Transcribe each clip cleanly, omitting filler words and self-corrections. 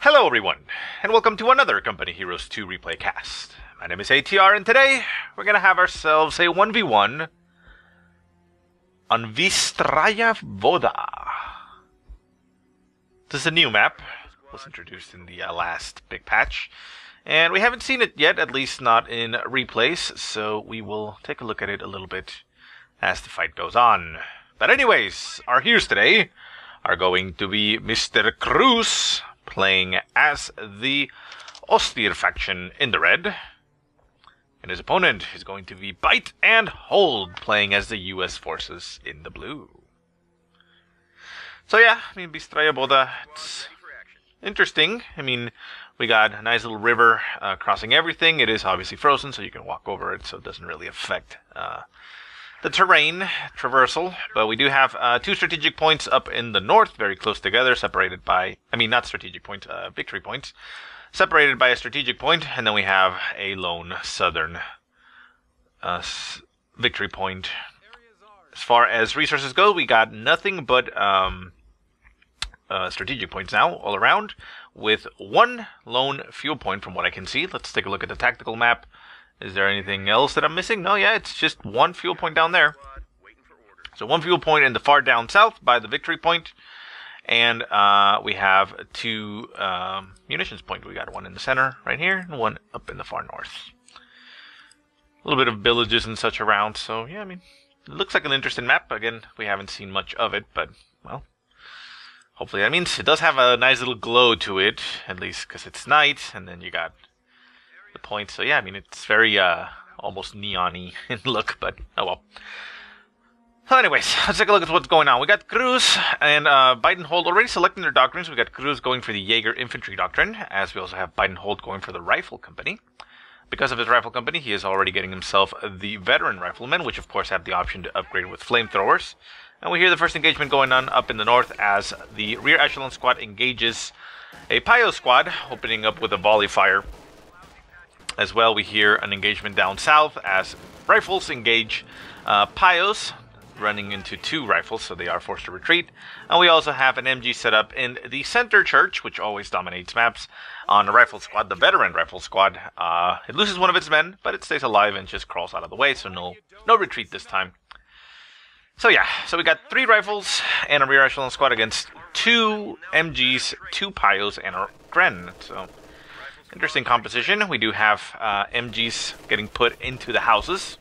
Hello everyone, and welcome to another Company Heroes 2 replay cast. My name is ATR, and today we're going to have ourselves a 1v1 on Bystraya Voda. This is a new map. It was introduced in the last big patch, and we haven't seen it yet, at least not in replays, so we will take a look at it a little bit as the fight goes on. But anyways, our heroes today are going to be Mr. Cruzz, playing as the austere faction in the red, and his opponent is going to be Bite and Hold, playing as the US forces in the blue. So yeah, I mean, Bystraya Voda, it's interesting. I mean, we got a nice little river crossing everything. It is obviously frozen, so you can walk over it, so it doesn't really affect the terrain traversal, but we do have two strategic points up in the north, very close together, separated by, not strategic points, victory points, separated by a strategic point, and then we have a lone southern victory point. As far as resources go, we got nothing but strategic points now, all around, with one lone fuel point from what I can see. Let's take a look at the tactical map. Is there anything else that I'm missing? No, yeah, it's just one fuel point down there. So one fuel point in the far down south by the victory point. And we have two munitions points. We got one in the center right here and one up in the far north. A little bit of villages and such around. So, yeah, I mean, it looks like an interesting map. Again, we haven't seen much of it, but, well, hopefully that means it does have a nice little glow to it, at least because it's night, and then you got the point. So yeah, I mean, it's very almost neon-y in look, but oh well. So anyways, let's take a look at what's going on. We got Cruzz and Bite and Hold already selecting their doctrines. We got Cruzz going for the Jaeger Infantry doctrine, as we also have Bite and Hold going for the Rifle Company. Because of his Rifle Company, he is already getting himself the Veteran Riflemen, which of course have the option to upgrade with flamethrowers. And we hear the first engagement going on up in the north as the rear echelon squad engages a Pio squad, opening up with a volley fire. As well, we hear an engagement down south as rifles engage Pios, running into two rifles, so they are forced to retreat. And we also have an MG set up in the center church, which always dominates maps, on the rifle squad, the veteran rifle squad. It loses one of its men, but it stays alive and just crawls out of the way, so no retreat this time. So yeah, so we got three rifles and a rear echelon squad against two MGs, two Pios, and a Gren, so interesting composition. We do have MGs getting put into the houses.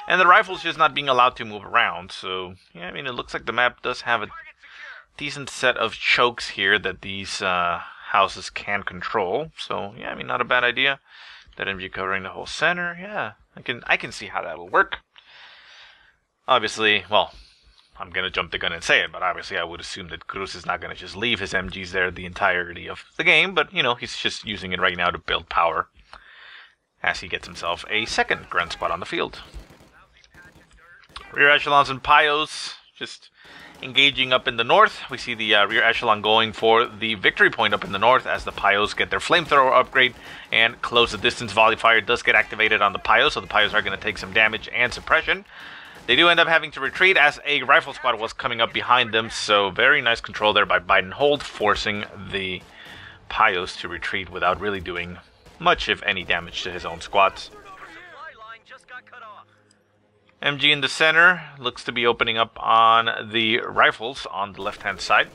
And the rifles just not being allowed to move around. So, yeah, I mean, it looks like the map does have a decent set of chokes here that these houses can control. So, yeah, I mean, not a bad idea. That MG covering the whole center. Yeah, I can see how that'll work. Obviously, well, I'm going to jump the gun and say it, but obviously I would assume that Cruzz is not going to just leave his MGs there the entirety of the game, but, you know, he's just using it right now to build power as he gets himself a second Grunt squad on the field. Rear echelons and Pios just engaging up in the north. We see the rear echelon going for the victory point up in the north as the Pios get their flamethrower upgrade, and close the distance volley fire does get activated on the Pios, so the Pios are going to take some damage and suppression. They do end up having to retreat as a rifle squad was coming up behind them, so very nice control there by Bite and Hold, forcing the Pios to retreat without really doing much, if any, damage to his own squads. MG in the center looks to be opening up on the rifles on the left-hand side.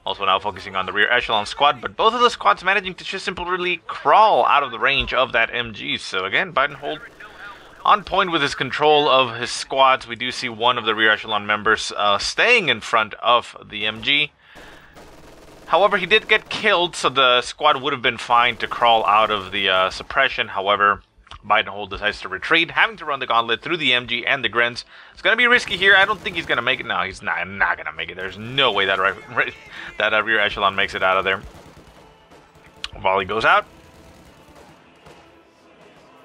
Also now focusing on the rear echelon squad, but both of the squads managing to just simply crawl out of the range of that MG. So again, Bite and Hold on point with his control of his squads. We do see one of the rear echelon members staying in front of the MG. However, he did get killed, so the squad would have been fine to crawl out of the suppression. However, Bite and Hold decides to retreat, having to run the gauntlet through the MG and the Grens. It's going to be risky here. I don't think he's going to make it. No, he's not going to make it. There's no way that rear echelon makes it out of there. Volley goes out.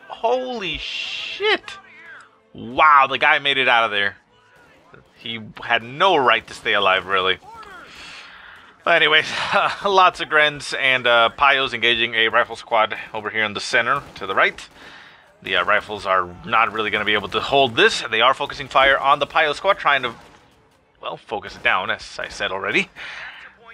Holy shit! Wow, the guy made it out of there. He had no right to stay alive, really. But anyways, lots of Grens and Pios engaging a rifle squad over here in the center to the right. The rifles are not really going to be able to hold this. They are focusing fire on the Pio squad, trying to, well, focus it down, as I said already.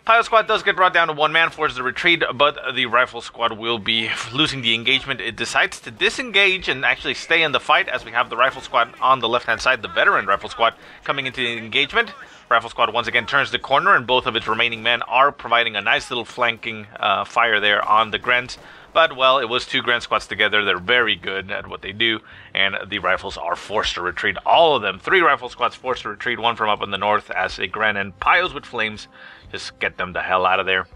Pilot squad does get brought down to one man, forces a retreat, but the rifle squad will be losing the engagement. It decides to disengage and actually stay in the fight, as we have the rifle squad on the left-hand side, the veteran rifle squad coming into the engagement. Rifle squad once again turns the corner, and both of its remaining men are providing a nice little flanking fire there on the Grens. But, well, it was two Gren squads together. They're very good at what they do, and the rifles are forced to retreat. All of them. 3 rifle squads forced to retreat, one from up in the north, as a Gren and Pios with flames just get them the hell out of there.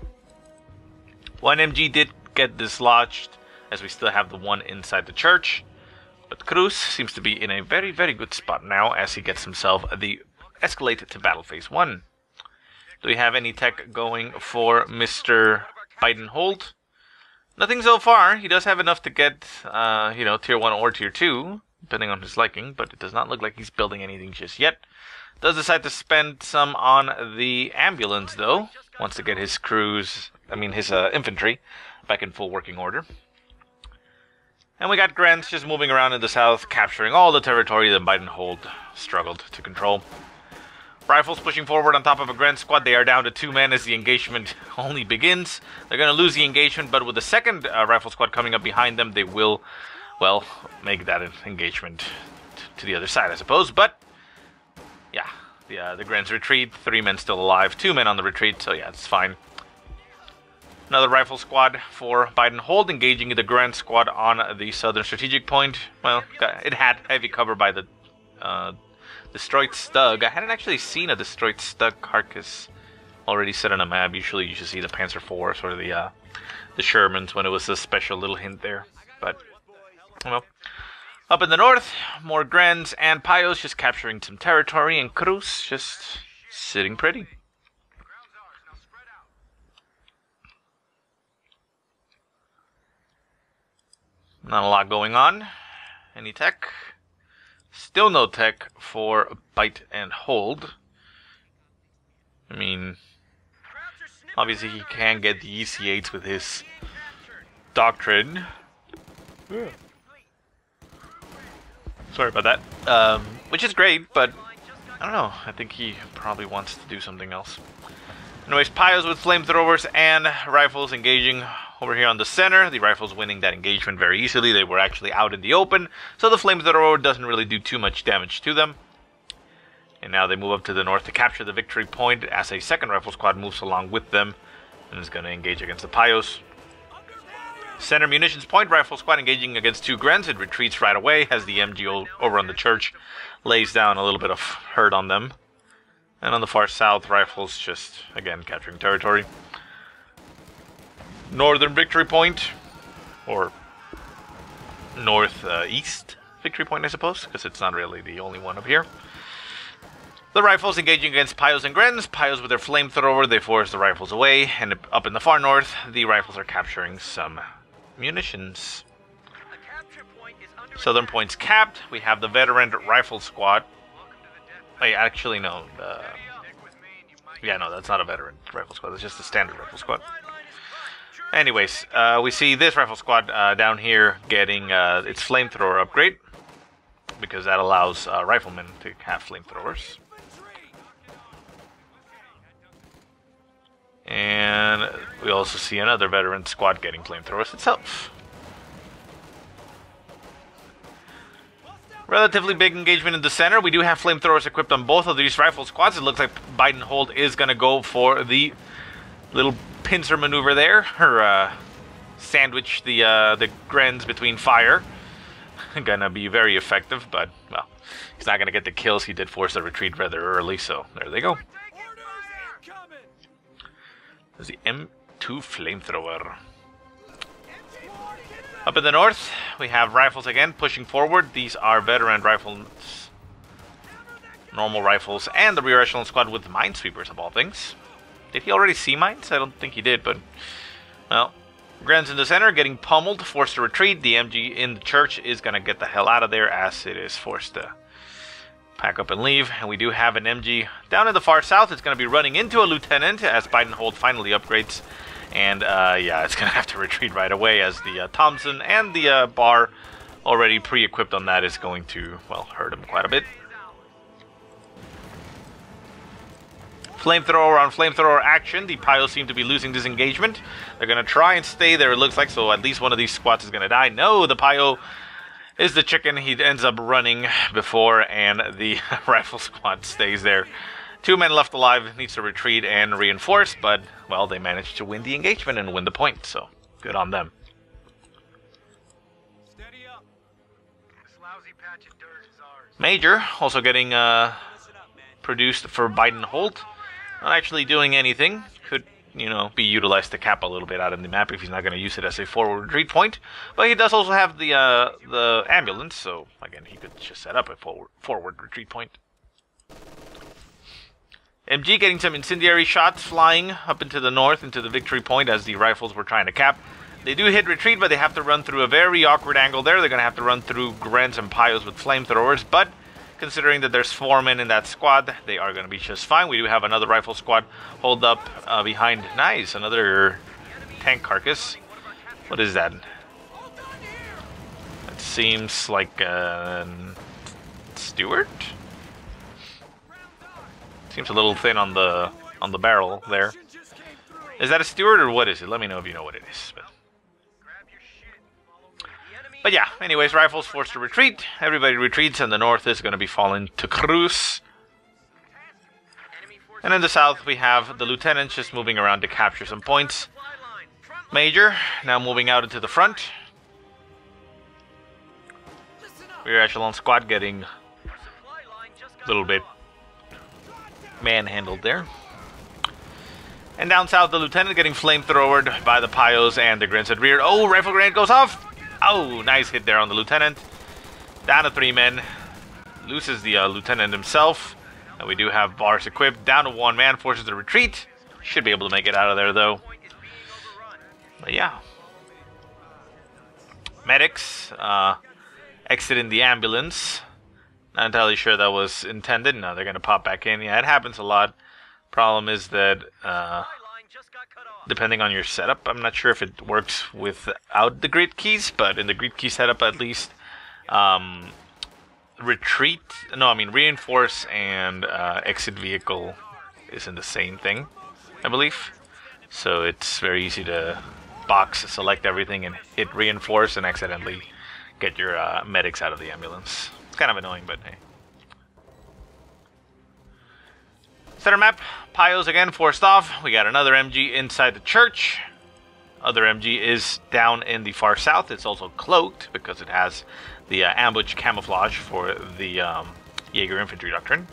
One MG did get dislodged, as we still have the one inside the church. But Cruzz seems to be in a very, very good spot now, as he gets himself the escalate to battle phase 1. Do we have any tech going for Mr. Biden Holt? Nothing so far. He does have enough to get, you know, tier 1 or tier 2, depending on his liking, but it does not look like he's building anything just yet. Does decide to spend some on the ambulance, though. Wants to get his crews, his infantry back in full working order. And we got Grants just moving around in the south, capturing all the territory that Biden Holt struggled to control. Rifles pushing forward on top of a Grand squad. They are down to 2 men as the engagement only begins. They're going to lose the engagement, but with the second rifle squad coming up behind them, they will, well, make that an engagement to the other side, I suppose. But, yeah, the Grens retreat. 3 men still alive, 2 men on the retreat, so yeah, it's fine. Another rifle squad for Biden Holt, engaging the Grand squad on the southern strategic point. Well, it had heavy cover by the destroyed Stug. I hadn't actually seen a destroyed Stug carcass already set on a map. Usually you should see the Panzer IV or the Shermans when it was a special little hint there. But, well. Up in the north, more Grens and Pios just capturing some territory, and Cruz just sitting pretty. Not a lot going on. Any tech? Still no tech for Bite and Hold. I mean, obviously he can get the EC8s with his Doctrine. Yeah. Sorry about that. Which is great, but I don't know. I think he probably wants to do something else. Anyways, Pios with flamethrowers and rifles engaging over here on the center. The rifles winning that engagement very easily. They were actually out in the open, so the flamethrower doesn't really do too much damage to them. And now they move up to the north to capture the victory point as a second rifle squad moves along with them and is going to engage against the Pios. Center munitions point, rifle squad engaging against 2 Grens. It retreats right away as the MG over on the church lays down a little bit of hurt on them. And on the far south, rifles just, again, capturing territory. Northern victory point, or northeast victory point, I suppose, because it's not really the only one up here. The rifles engaging against Pios and Grens. Pios with their flamethrower, they force the rifles away, and up in the far north, the rifles are capturing some munitions. Southern point's capped. We have the veteran rifle squad. Wait, actually, no. Yeah, no, that's not a veteran rifle squad. That's just a standard rifle squad. Anyways, we see this rifle squad down here getting its flamethrower upgrade, because that allows riflemen to have flamethrowers. And we also see another veteran squad getting flamethrowers itself. Relatively big engagement in the center. We do have flamethrowers equipped on both of these rifle squads. It looks like Biden Holt is going to go for the little pincer maneuver there, or sandwich the Grens between fire. Gonna be very effective, but, well, he's not gonna get the kills. He did force the retreat rather early, so there they go. There's the M2 flamethrower. Up in the north, we have rifles again pushing forward. These are veteran rifles, normal rifles, and the rear echelon squad with minesweepers of all things. Did he already see mines? I don't think he did, but, well, Grens in the center getting pummeled, forced to retreat. The MG in the church is going to get the hell out of there as it is forced to pack up and leave. And we do have an MG down in the far south. It's going to be running into a lieutenant as Biden Holt finally upgrades. And, yeah, it's going to have to retreat right away as the Thompson and the bar already pre-equipped on that is going to, well, hurt him quite a bit. Flamethrower on flamethrower action. The Pyos seem to be losing this engagement. They're going to try and stay there, it looks like, so at least one of these squads is going to die. No, the Pyo is the chicken. He ends up running before, and the rifle squad stays there. 2 men left alive, needs to retreat and reinforce, but, well, they managed to win the engagement and win the point, so good on them. Steady up. This lousy patch of dirt is ours. Major, also getting produced for Biden Holt. Not actually doing anything. Could, you know, be utilized to cap a little bit out of the map if he's not going to use it as a forward retreat point. But he does also have the ambulance, so, again, he could just set up a forward retreat point. MG getting some incendiary shots flying up into the north, into the victory point as the rifles were trying to cap. They do hit retreat, but they have to run through a very awkward angle there. They're going to have to run through Grens and Pyos with flamethrowers, but considering that there's 4 men in that squad, they are going to be just fine. We do have another rifle squad hold up behind. Nice, another tank carcass. What is that? That seems like a Stewart? Seems a little thin on the barrel there. Is that a Stewart or what is it? Let me know if you know what it is. But yeah, anyways, rifles forced to retreat. Everybody retreats, and the north is going to be falling to cruzz. And in the south, we have the lieutenants just moving around to capture some points. Major now moving out into the front. Rear echelon squad getting a little bit manhandled there. And down south, the lieutenant getting flamethrowered by the Pyos and the Grins at rear. Oh, rifle grenade goes off! Oh, nice hit there on the lieutenant. Down to 3 men. Loses the lieutenant himself. And we do have bars equipped. Down to 1 man, forces the retreat. Should be able to make it out of there, though. But yeah. Medics exiting the ambulance. Not entirely sure that was intended. No, they're going to pop back in. Yeah, it happens a lot. Problem is that, depending on your setup, I'm not sure if it works without the grid keys, but in the grid key setup at least, reinforce and exit vehicle isn't the same thing, I believe. So it's very easy to box select everything and hit reinforce and accidentally get your medics out of the ambulance. It's kind of annoying, but hey. Center map, Pyos again forced off. We got another MG inside the church. Other MG is down in the far south. It's also cloaked because it has the ambush camouflage for the Jaeger Infantry Doctrine.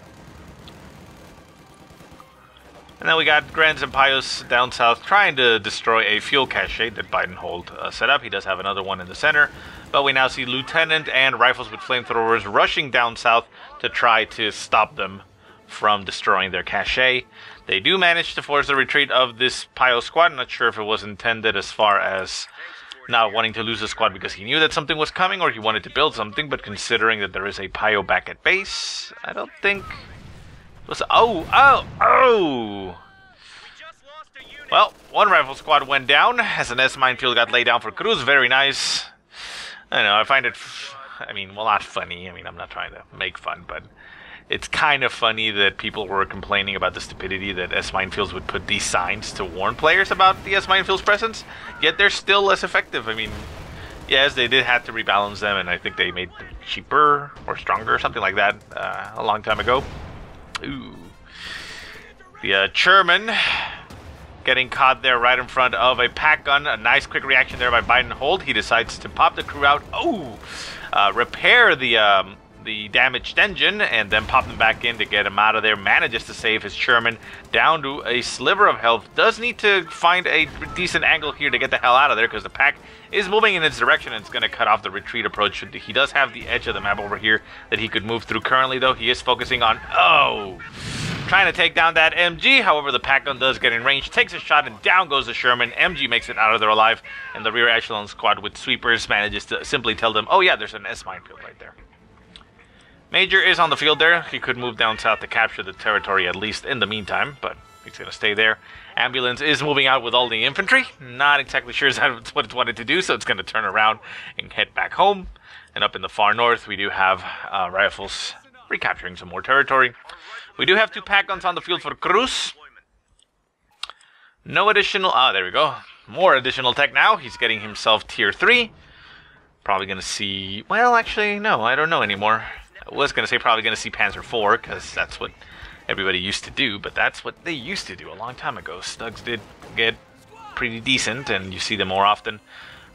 And then we got Grens and Pyos down south trying to destroy a fuel cache that Biden Holt set up. He does have another one in the center. But we now see Lieutenant and rifles with flamethrowers rushing down south to try to stop them from destroying their cache. They do manage to force the retreat of this Pyo squad. I'm not sure if it was intended as far as not wanting to lose the squad because he knew that something was coming or he wanted to build something, but considering that there is a Pyo back at base, I don't think... Oh! Well, 1 rifle squad went down as an S minefield got laid down for cruzz. Very nice. I know, I find it... well, not funny. I'm not trying to make fun, but... It's kind of funny that people were complaining about the stupidity that S-Minefields would put these signs to warn players about the S-Minefield's presence, yet they're still less effective. Yes, they did have to rebalance them, and I think they made them cheaper or stronger or something like that a long time ago. Ooh. The German getting caught there right in front of a pack gun. A nice quick reaction there by Biden Holt. He decides to pop the crew out. Repair the damaged engine and then pop them back in to get him out of there. Manages to save his Sherman down to a sliver of health. Does need to find a decent angle here to get the hell out of there because the pack is moving in its direction and it's going to cut off the retreat approach. He does have the edge of the map over here that he could move through currently, though. He is focusing on trying to take down that MG. However, the pack gun does get in range, takes a shot, and down goes the Sherman. MG makes it out of there alive, and the rear echelon squad with sweepers manages to simply tell them, oh yeah, there's an S minefield right there. Major is on the field there. He could move down south to capture the territory at least in the meantime, but he's going to stay there. Ambulance is moving out with all the infantry. Not exactly sure that's what it wanted to do, so it's going to turn around and head back home. And up in the far north, we do have rifles recapturing some more territory. We do have 2 pack guns on the field for cruzz. No additional... Ah, there we go. More additional tech now. He's getting himself tier 3. Probably going to see... Well, actually, no, I don't know anymore. I was going to say probably going to see Panzer IV, because that's what everybody used to do, but that's what they used to do a long time ago. Stugs did get pretty decent, and you see them more often.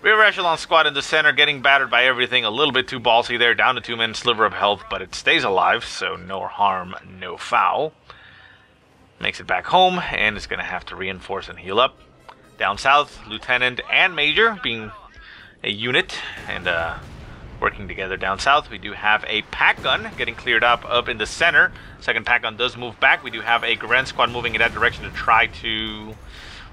Rear echelon squad in the center, getting battered by everything. A little bit too ballsy there. Down to 2 men, sliver of health, but it stays alive, so no harm, no foul. Makes it back home, and is going to have to reinforce and heal up. Down south, Lieutenant and Major being a unit, and working together down south. We do have a pack gun getting cleared up in the center. Second pack gun does move back. We do have a Garen squad moving in that direction to try to...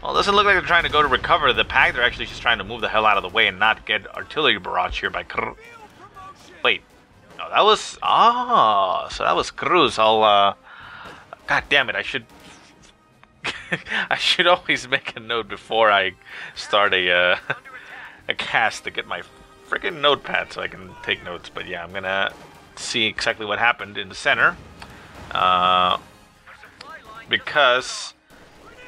Well, it doesn't look like they're trying to go to recover the pack. They're actually just trying to move the hell out of the way and not get artillery barrage here by cruzz. Wait. No, that was... Ah, so that was cruzz. I'll... God damn it, I should... I should always make a note before I start a cast to get my freaking notepad so I can take notes. But yeah, I'm gonna see exactly what happened in the center, because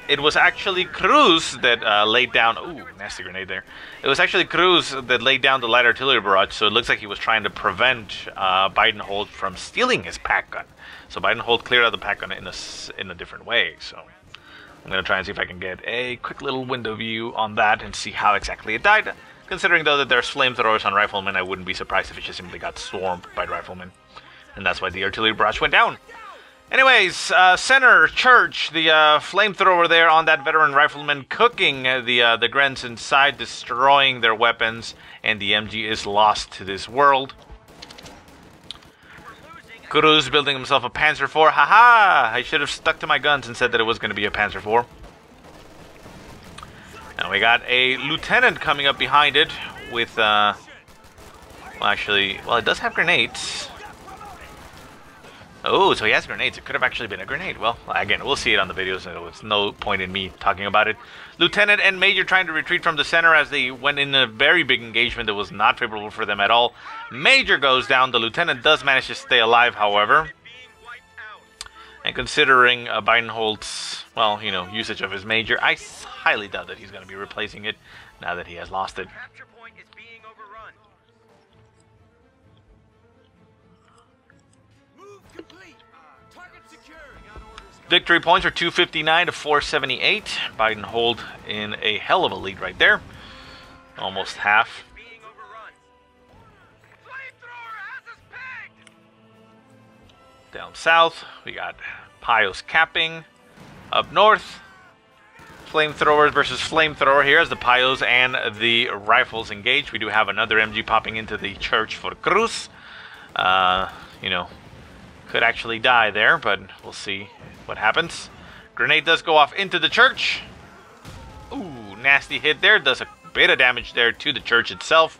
it was actually cruzz that laid down... Ooh, nasty grenade there. It was actually cruzz that laid down the light artillery barrage, so it looks like he was trying to prevent Bidenhold from stealing his pack gun. So Bidenhold cleared out the pack gun in a different way, so... I'm going to try and see if I can get a quick little window view on that and see how exactly it died. Considering, though, that there's flamethrowers on riflemen, I wouldn't be surprised if it just simply got swarmed by riflemen. And that's why the artillery barrage went down. Anyways, center, church, the flamethrower there on that veteran rifleman cooking the Grens inside, destroying their weapons, and the MG is lost to this world. Cruzz building himself a Panzer IV. Haha! I should have stuck to my guns and said that it was going to be a Panzer IV. And we got a lieutenant coming up behind it with, well, actually, well, it does have grenades. Oh, so he has grenades. It could have actually been a grenade. Well, again, we'll see it on the videos, so it's no point in me talking about it. Lieutenant and Major trying to retreat from the center as they went in a very big engagement that was not favorable for them at all. Major goes down. The Lieutenant does manage to stay alive, however. And considering Bidenhold's, well, you know, usage of his Major, I highly doubt that he's going to be replacing it now that he has lost it. Victory points are 259 to 478. Bidenhold in a hell of a lead right there. Almost half. Down south, we got Pios capping. Up north, flamethrowers versus flamethrower here as the Pios and the rifles engage. We do have another MG popping into the church for cruzz. You know, could actually die there, but we'll see what happens. Grenade does go off into the church. Ooh, nasty hit there. Does a bit of damage there to the church itself.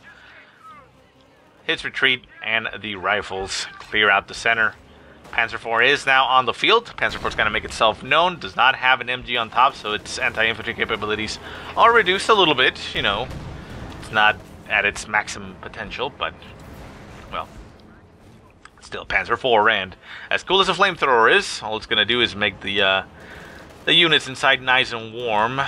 Hits retreat, and the rifles clear out the center. Panzer IV is now on the field. Panzer IV is going to make itself known. Does not have an MG on top, so its anti-infantry capabilities are reduced a little bit. You know, it's not at its maximum potential, but, well, still Panzer IV, and as cool as a flamethrower is, all it's going to do is make the units inside nice and warm.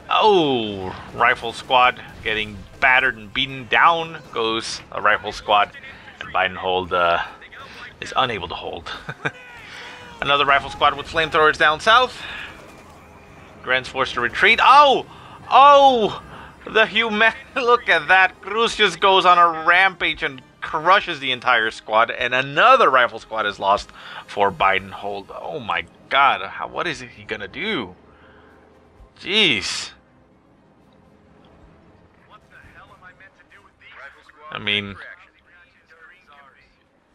Oh, rifle squad getting battered and beaten. Down goes a rifle squad, and Bidenhold is unable to hold. Another rifle squad with flamethrowers down south. Gren's forced to retreat. Oh! Oh! The human... Look at that. Cruzz just goes on a rampage and crushes the entire squad, and another rifle squad is lost for Bidenhold. Oh my god, what is he gonna do? Jeez. What the hell am I meant to do with these? I mean,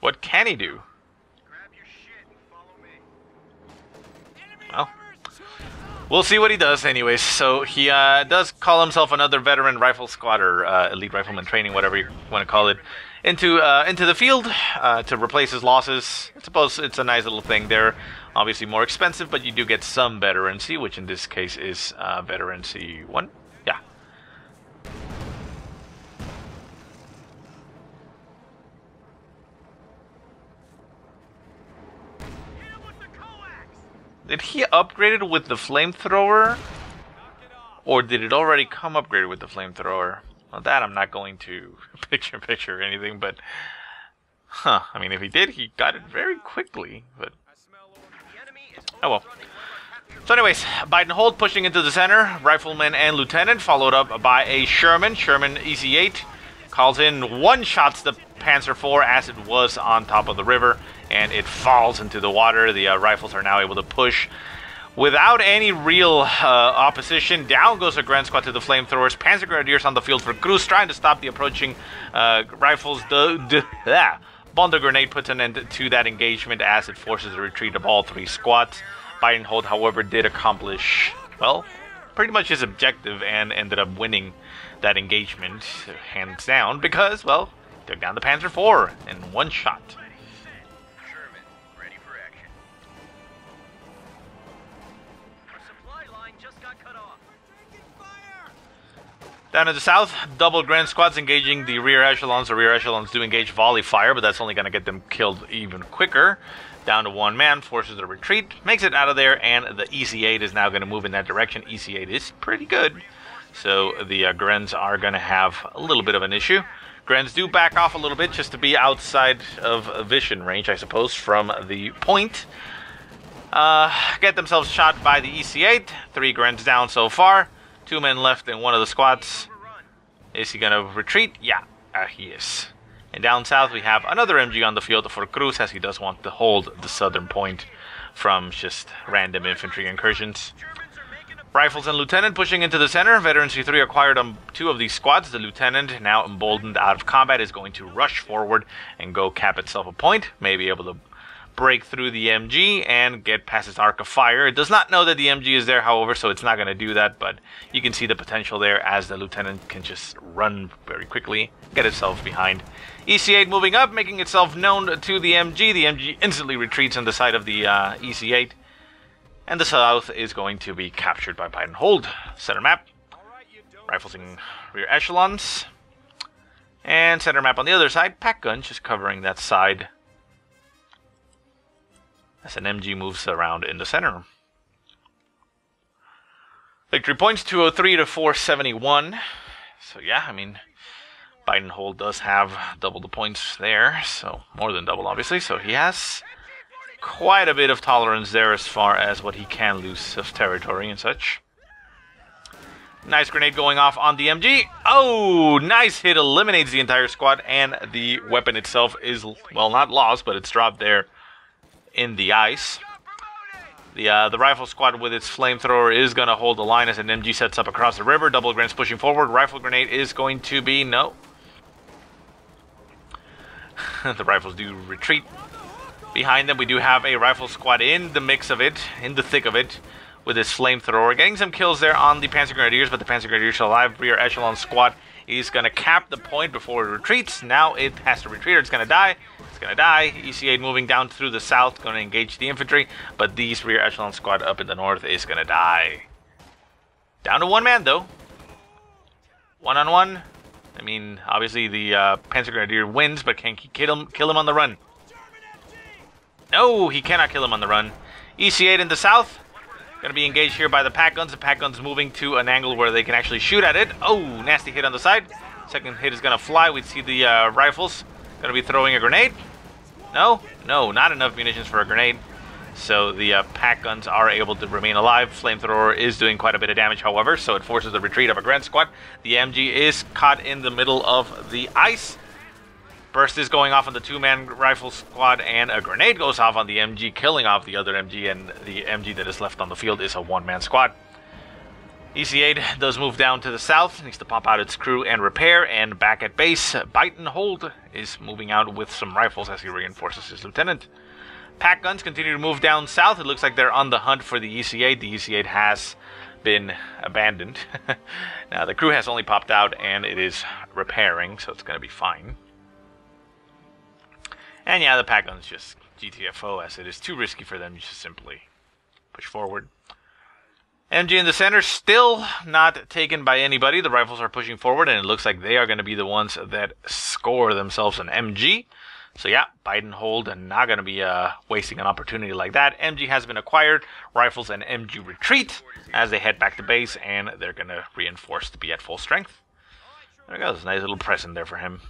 what can he do? Grab your shit and follow me. Well, we'll see what he does anyways. So he does call himself another veteran rifle squad, or elite rifleman training, whatever you want to call it, into the field to replace his losses. I suppose it's a nice little thing. They're obviously more expensive, but you do get some veterancy, which in this case is veterancy 1. Yeah. Did he upgrade it with the flamethrower? Or did it already come upgraded with the flamethrower? Well, that I'm not going to picture or anything, but... Huh, I mean, if he did, he got it very quickly, but... Oh well. So anyways, Biden hold pushing into the center, rifleman and lieutenant, followed up by a Sherman EC-8, calls in, one-shots the Panzer IV as it was on top of the river, and it falls into the water. The rifles are now able to push without any real opposition. Down goes a Grand Squad to the flamethrowers. Panzer Grenadiers on the field for cruzz, trying to stop the approaching rifles. Bonda grenade puts an end to that engagement as it forces a retreat of all three squads. Biden hold, however, did accomplish, well, pretty much his objective and ended up winning that engagement, hands down, because, well, took down the Panzer IV in one shot. Sherman, ready for action. Our supply line just got cut off. Down to the south, double Grand Squads engaging the rear echelons. The rear echelons do engage volley fire, but that's only going to get them killed even quicker. Down to one man, forces a retreat, makes it out of there, and the EC-8 is now going to move in that direction. EC-8 is pretty good, so the Grens are going to have a little bit of an issue. Grens do back off a little bit just to be outside of vision range, I suppose, from the point. Get themselves shot by the EC-8. 3 Grens down so far. 2 men left in one of the squads. Is he going to retreat? Yeah, he is. And down south we have another MG on the field for cruzz, as he does want to hold the southern point from just random infantry incursions. Rifles and lieutenant pushing into the center. Veteran C3 acquired on 2 of these squads. The lieutenant, now emboldened out of combat, is going to rush forward and go cap itself a point. May be able to break through the MG and get past its arc of fire. It does not know that the MG is there, however, so it's not going to do that, but you can see the potential there as the lieutenant can just run very quickly, get itself behind. EC-8 moving up, making itself known to the MG. The MG instantly retreats on the side of the EC-8, and the south is going to be captured by Biden hold. Center map, rifles in rear echelons, and center map on the other side, pack guns just covering that side as an MG moves around in the center. Victory points 203 to 471. So yeah, I mean, Biden hold does have double the points there, so more than double obviously, so he has quite a bit of tolerance there as far as what he can lose of territory and such. Nice grenade going off on the MG. Oh, nice hit, eliminates the entire squad, and the weapon itself is, well, not lost, but it's dropped there in the ice. The rifle squad with its flamethrower is going to hold the line as an MG sets up across the river. Double Grens pushing forward. Rifle grenade is going to be no. The rifles do retreat. Behind them we do have a rifle squad in the mix of it, in the thick of it, with its flamethrower. Getting some kills there on the Panzer Grenadiers, but the Panzer Grenadiers alive. Rear echelon squad is going to cap the point before it retreats. Now it has to retreat or it's going to die. It's going to die. EC-8 moving down through the south, going to engage the infantry, but these rear echelon squad up in the north is going to die. Down to one man though. One-on-one. I mean, obviously the Panzer Grenadier wins, but can he kill him on the run? No, he cannot kill him on the run. EC-8 in the south. Going to be engaged here by the pack guns. The pack guns moving to an angle where they can actually shoot at it. Oh, nasty hit on the side. Second hit is going to fly. We see the rifles going to be throwing a grenade. No, not enough munitions for a grenade. So the pack guns are able to remain alive. Flamethrower is doing quite a bit of damage, however, so it forces the retreat of a Grand Squad. The MG is caught in the middle of the ice. Burst is going off on the 2-man rifle squad, and a grenade goes off on the MG, killing off the other MG, and the MG that is left on the field is a 1-man squad. EC-8 does move down to the south, needs to pop out its crew and repair, and back at base, Biden hold is moving out with some rifles as he reinforces his lieutenant. Pack guns continue to move down south. It looks like they're on the hunt for the EC-8. The EC-8 has been abandoned. Now the crew has only popped out and it is repairing, so it's going to be fine. And yeah, the pack guns just GTFO, as it is too risky for them to just simply push forward. MG in the center, still not taken by anybody. The rifles are pushing forward, and it looks like they are going to be the ones that score themselves an MG. So yeah, Biden hold and not going to be wasting an opportunity like that. MG has been acquired. Rifles and MG retreat as they head back to base, and they're going to reinforce to be at full strength. There goes, nice little present there for him.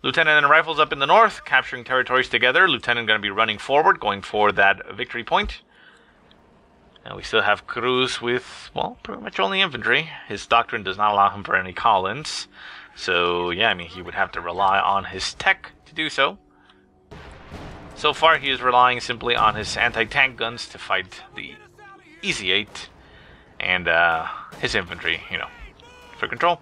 Lieutenant and Rifles up in the north, capturing territories together. Lieutenant going to be running forward, going for that victory point. And we still have Cruz with, well, pretty much only infantry. His doctrine does not allow him for any call-ins. So, yeah, I mean, he would have to rely on his tech to do so. So far, he is relying simply on his anti-tank guns to fight the EZ-8 and his infantry, you know, for control.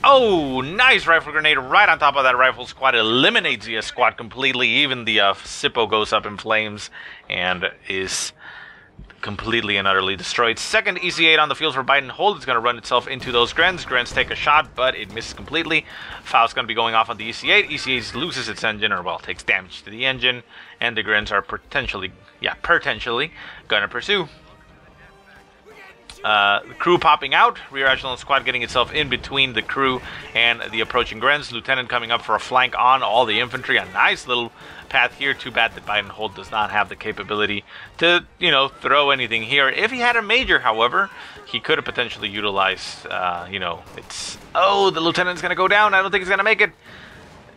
Oh, nice rifle grenade right on top of that rifle squad. Eliminates the squad completely. Even the Sippo goes up in flames and is completely and utterly destroyed. Second EZ-8 on the field for Biden hold. It's going to run itself into those Grens. Grens take a shot, but it misses completely. Faust's going to be going off on the EZ-8. EZ-8 loses its engine, or well, takes damage to the engine, and the Grens are potentially going to pursue. The crew popping out. Rear echelon squad getting itself in between the crew and the approaching Grens. Lieutenant coming up for a flank on all the infantry. A nice little path here. Too bad that Biden hold does not have the capability to, you know, throw anything here. If he had a major, however, he could have potentially utilized, you know, it's... Oh, the lieutenant's going to go down. I don't think he's going to make it.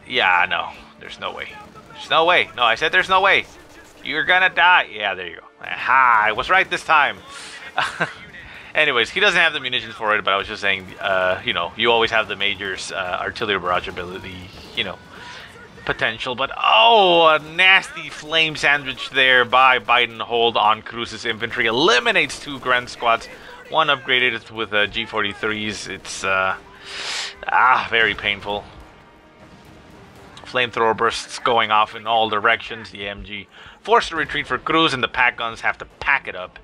Yeah, no. There's no way. There's no way. No, I said there's no way. You're going to die. Yeah, there you go. Aha, I was right this time. Anyways, he doesn't have the munitions for it, but I was just saying, you know, you always have the major's artillery barrage ability, you know, potential. But, oh, a nasty flame sandwich there by Biden hold on Cruz's infantry. Eliminates 2 Grand squads. One upgraded with G43s. It's, very painful. Flamethrower bursts going off in all directions. The MG forced to retreat for Cruz, and the pack guns have to pack it up.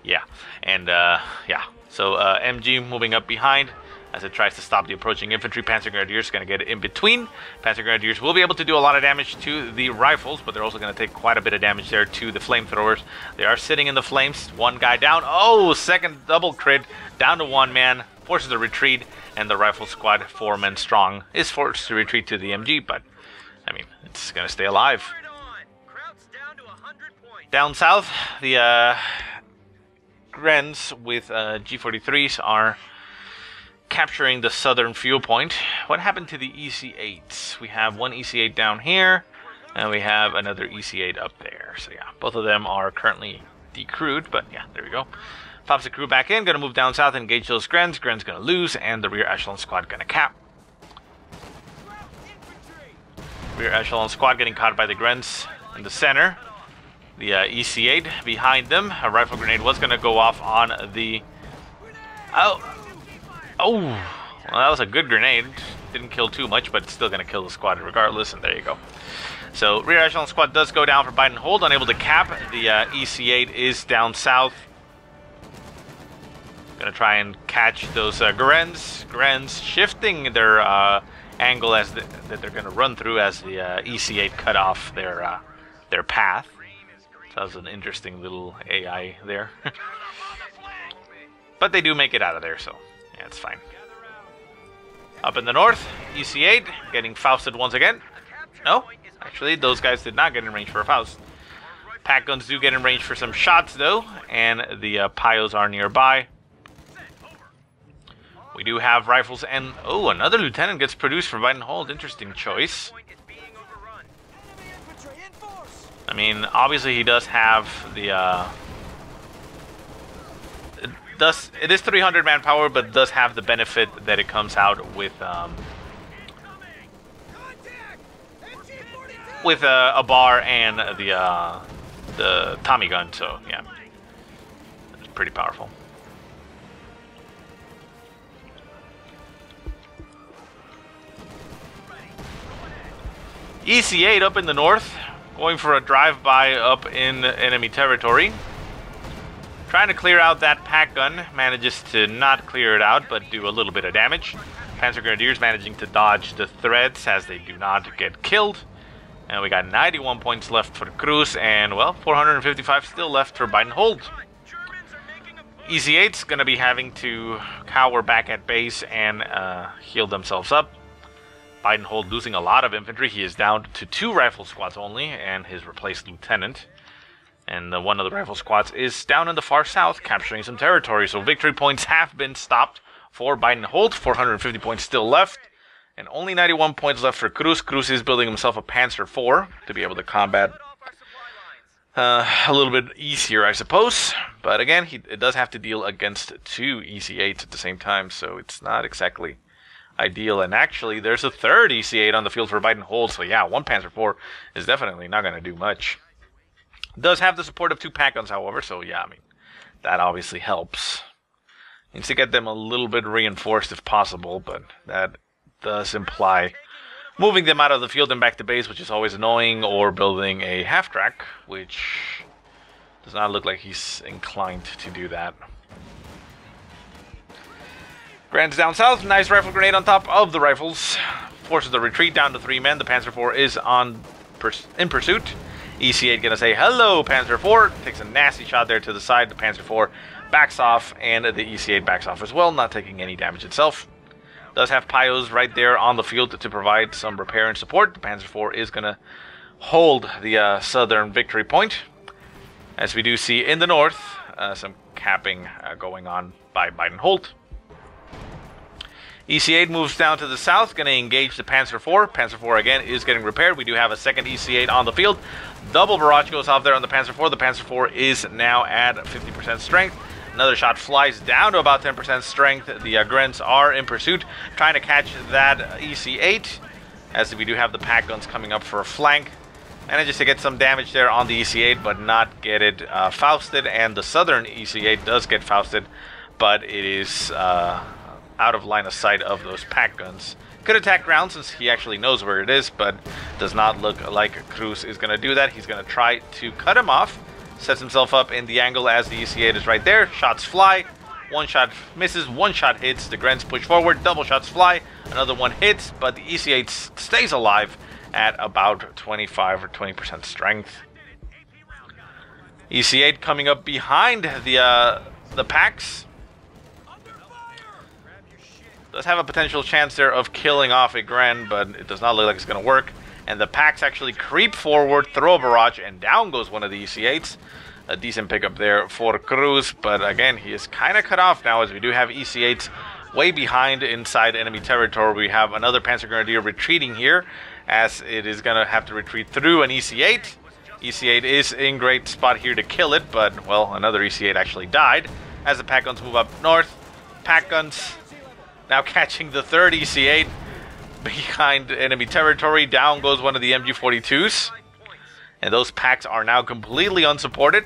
Yeah, and yeah. So MG moving up behind as it tries to stop the approaching infantry. Panzer Grenadiers going to get in between. Panzer Grenadiers will be able to do a lot of damage to the rifles, but they're also going to take quite a bit of damage there to the flamethrowers. They are sitting in the flames. One guy down. Oh, second double crit. Down to 1 man. Forces a retreat, and the rifle squad, 4 men strong, is forced to retreat to the MG, but, I mean, it's going to stay alive. Down south, the Grens with G43s are capturing the southern fuel point. What happened to the EC-8s? We have one EC-8 down here, and we have another EC-8 up there. So yeah, both of them are currently decrewed, but yeah, there we go. Pops the crew back in, going to move down south and engage those Grens. Grens going to lose, and the rear echelon squad going to cap. Rear echelon squad getting caught by the Grens in the center. The EC-8 behind them. A rifle grenade was going to go off on the... Oh, well, that was a good grenade. Didn't kill too much, but it's still going to kill the squad regardless, and there you go. So, rear echelon squad does go down for Biden hold, unable to cap. The EC-8 is down south. Going to try and catch those Grens. Grens shifting their angle as that they're going to run through as the EC-8 cut off their path. So that was an interesting little AI there. But they do make it out of there, so yeah, it's fine. Up in the north, EC-8 getting Fausted once again. No, actually, those guys did not get in range for a Faust. Pack guns do get in range for some shots, though, and the Pios are nearby. We do have rifles, and oh, another lieutenant gets produced for Biden hold. Interesting choice. I mean, obviously he does have the it is 300 manpower, but does have the benefit that it comes out with a bar and the Tommy gun. So yeah, it's pretty powerful. EC-8 up in the north, going for a drive-by up in enemy territory. Trying to clear out that pack gun, manages to not clear it out, but do a little bit of damage. Panzer Grenadiers managing to dodge the threats as they do not get killed. And we got 91 points left for Cruz, and well, 455 still left for Biden hold. EC-8's gonna be having to cower back at base and heal themselves up. Biden-Hold losing a lot of infantry. He is down to 2 rifle squads only, and his replaced lieutenant. And one of the rifle squads is down in the far south, capturing some territory. So victory points have been stopped for Biden-Hold. 450 points still left. And only 91 points left for Cruzz. Cruzz is building himself a Panzer IV to be able to combat a little bit easier, I suppose. But again, it does have to deal against 2 EC8s at the same time, so it's not exactly ideal. And actually, there's a 3rd EC8 on the field for Biden-Hold, so yeah, 1 Panzer IV is definitely not going to do much. Does have the support of 2 pack guns, however, so yeah, I mean, that obviously helps. Needs to get them a little bit reinforced if possible, but that does imply moving them out of the field and back to base, which is always annoying, or building a half-track, which does not look like he's inclined to do that. Grant's down south, nice rifle grenade on top of the rifles. Forces the retreat down to 3 men. The Panzer IV is in pursuit. EC8 gonna say, hello, Panzer IV. Takes a nasty shot there to the side. The Panzer IV backs off, and the EC8 backs off as well, not taking any damage itself. Does have Pyos right there on the field to provide some repair and support. The Panzer IV is going to hold the southern victory point. As we do see in the north, some capping going on by Biden-Hold. EC8 moves down to the south, going to engage the Panzer IV. Panzer IV again is getting repaired. We do have a 2nd EC8 on the field. Double barrage goes off there on the Panzer IV. The Panzer IV is now at 50% strength. Another shot flies down to about 10% strength. The Grents are in pursuit, trying to catch that EC8, as we do have the pack guns coming up for a flank. Manages to get some damage there on the EC8, but not get it Fausted, and the southern EC8 does get Fausted, but it is out of line of sight of those pack guns. Could attack ground since he actually knows where it is, but does not look like Cruzz is going to do that. He's going to try to cut him off. Sets himself up in the angle as the EC8 is right there. Shots fly. 1 shot misses, 1 shot hits. The Grents push forward. Double shots fly. Another one hits, but the EC8 stays alive at about 25 or 20% strength. EC8 coming up behind the packs. Does have a potential chance there of killing off a Gren, but it does not look like it's going to work. And the packs actually creep forward, throw a barrage, and down goes one of the EC8s. A decent pickup there for Cruzz, but again, he is kind of cut off now, as we do have EC8s way behind inside enemy territory. We have another Panzer Grenadier retreating here, as it is going to have to retreat through an EC8. EC8 is in great spot here to kill it, but, well, another EC8 actually died. As the pack guns move up north, pack guns now catching the 3rd EC8. Behind enemy territory, down goes one of the MG42s, and those packs are now completely unsupported.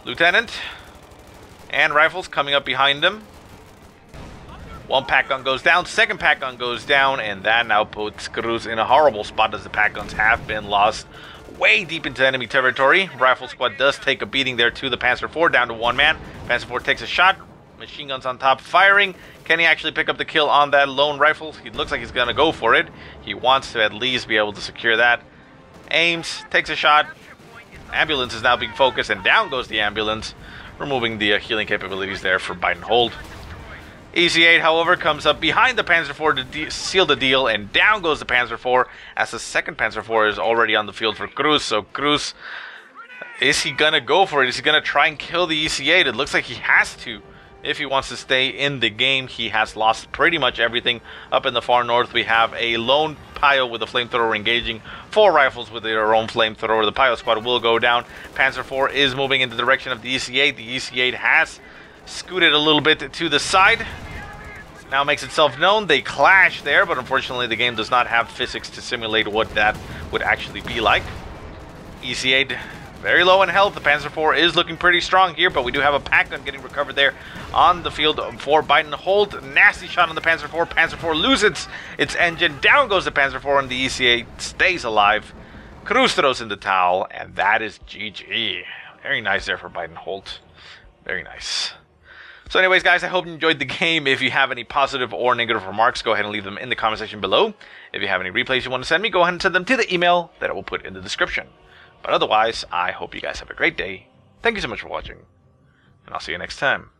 Lieutenant and rifles coming up behind them. 1 pack gun goes down, 2nd pack gun goes down, and that now puts Cruzz in a horrible spot, as the pack guns have been lost way deep into enemy territory. Rifle squad does take a beating there to the Panzer IV, down to 1 man. Panzer IV takes a shot. Machine guns on top firing. Can he actually pick up the kill on that lone rifle? He looks like he's going to go for it. He wants to at least be able to secure that. Aims, takes a shot. Ambulance is now being focused, and down goes the ambulance, removing the healing capabilities there for Biden-Hold. EC8, however, comes up behind the Panzer IV to seal the deal, and down goes the Panzer IV, as the 2nd Panzer IV is already on the field for Cruzz. So Cruzz, is he going to go for it? Is he going to try and kill the EC8? It looks like he has to. If he wants to stay in the game, he has lost pretty much everything. Up in the far north, we have a lone Pio with a flamethrower engaging 4 rifles with their own flamethrower. The Pio squad will go down. Panzer IV is moving in the direction of the EC8. The EC8 has scooted a little bit to the side. Now makes itself known. They clash there, but unfortunately the game does not have physics to simulate what that would actually be like. EC8 very low in health. The Panzer IV is looking pretty strong here, but we do have a pack gun getting recovered there on the field for Biden-Hold. Nasty shot on the Panzer IV. Panzer IV loses its engine. Down goes the Panzer IV, and the EC8 stays alive. Cruzz throws in the towel, and that is GG. Very nice there for Biden-Hold. Very nice. So anyways, guys, I hope you enjoyed the game. If you have any positive or negative remarks, go ahead and leave them in the comment section below. If you have any replays you want to send me, go ahead and send them to the email that I will put in the description. But otherwise, I hope you guys have a great day. Thank you so much for watching, and I'll see you next time.